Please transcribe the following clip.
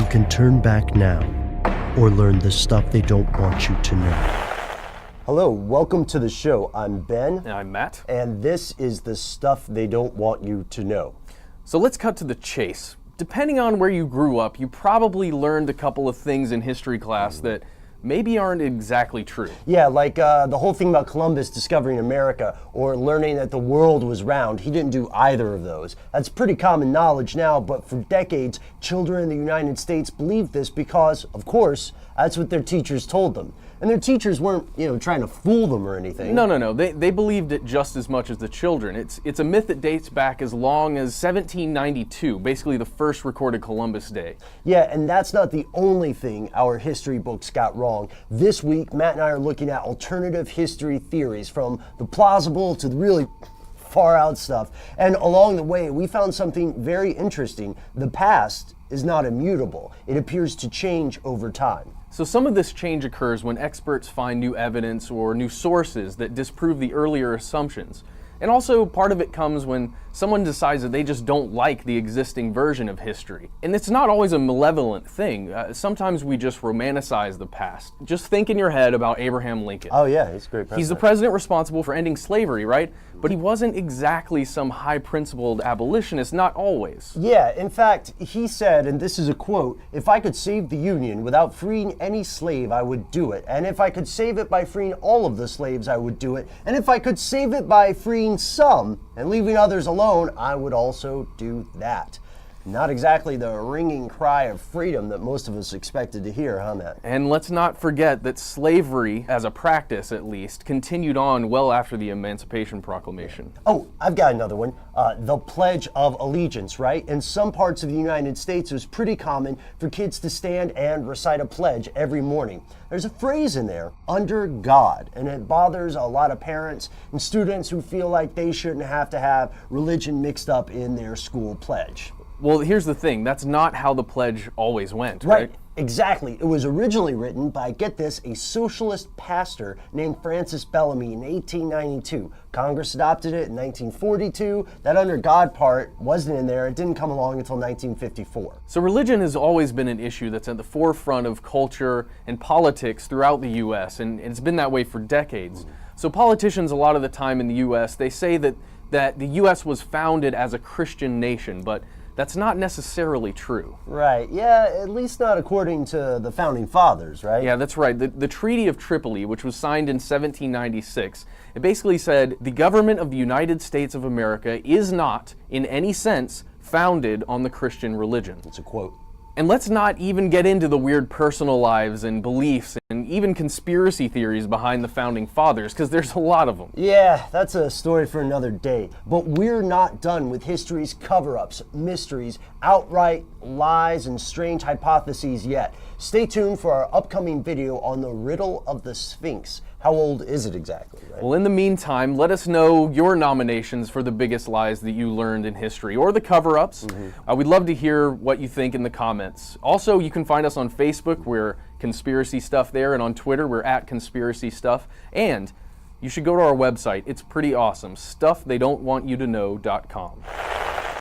can turn back now or learn the stuff they don't want you to know. Hello, welcome to the show. I'm Ben. And I'm Matt. And this is the stuff they don't want you to know. So let's cut to the chase. Depending on where you grew up, you probably learned a couple of things in history class that maybe aren't exactly true. Yeah, like the whole thing about Columbus discovering America or learning that the world was round. He didn't do either of those. That's pretty common knowledge now, but for decades, children in the United States believed this because, of course, that's what their teachers told them. And their teachers weren't, trying to fool them or anything. No. They believed it just as much as the children. It's a myth that dates back as long as 1792, basically the first recorded Columbus Day. Yeah, and that's not the only thing our history books got wrong. This week, Matt and I are looking at alternative history theories, from the plausible to the really far out stuff. And along the way, we found something very interesting. The past is not immutable. It appears to change over time. So some of this change occurs when experts find new evidence or new sources that disprove the earlier assumptions. And also part of it comes when someone decides that they just don't like the existing version of history. And it's not always a malevolent thing. Sometimes we just romanticize the past. Just think in your head about Abraham Lincoln. Oh yeah, he's a great president. He's the president responsible for ending slavery, right? But he wasn't exactly some high-principled abolitionist, not always. Yeah, in fact, he said, and this is a quote, "If I could save the Union without freeing any slave, I would do it. And if I could save it by freeing all of the slaves, I would do it. And if I could save it by freeing some and leaving others alone, I would also do that." Not exactly the ringing cry of freedom that most of us expected to hear, huh, Matt? And let's not forget that slavery, as a practice at least, continued on well after the Emancipation Proclamation. Oh, I've got another one. The Pledge of Allegiance, right? In some parts of the United States, it was pretty common for kids to stand and recite a pledge every morning. There's a phrase in there, "under God," and it bothers a lot of parents and students who feel like they shouldn't have to have religion mixed up in their school pledge. Well, here's the thing. That's not how the pledge always went, right? Exactly. It was originally written by, get this, a socialist pastor named Francis Bellamy in 1892. Congress adopted it in 1942. That "under God" part wasn't in there. It didn't come along until 1954. So religion has always been an issue that's at the forefront of culture and politics throughout the U.S., and it's been that way for decades. So politicians a lot of the time in the U.S., they say that the U.S. was founded as a Christian nation, but that's not necessarily true. Right, yeah, at least not according to the founding fathers, right? Yeah, that's right. The Treaty of Tripoli, which was signed in 1796, it basically said the government of the United States of America is not, in any sense, founded on the Christian religion. It's a quote. And let's not even get into the weird personal lives and beliefs and even conspiracy theories behind the founding fathers, because there's a lot of them. Yeah, that's a story for another day. But we're not done with history's cover-ups, mysteries, outright lies, and strange hypotheses yet. Stay tuned for our upcoming video on the riddle of the Sphinx. How old is it exactly, right? Well, in the meantime, let us know your nominations for the biggest lies that you learned in history, or the cover-ups. We'd love to hear what you think in the comments. Also, you can find us on Facebook. We're Conspiracy Stuff there, and on Twitter, we're at Conspiracy Stuff. And you should go to our website. It's pretty awesome. StuffTheyDon'tWantYouToKnow.com.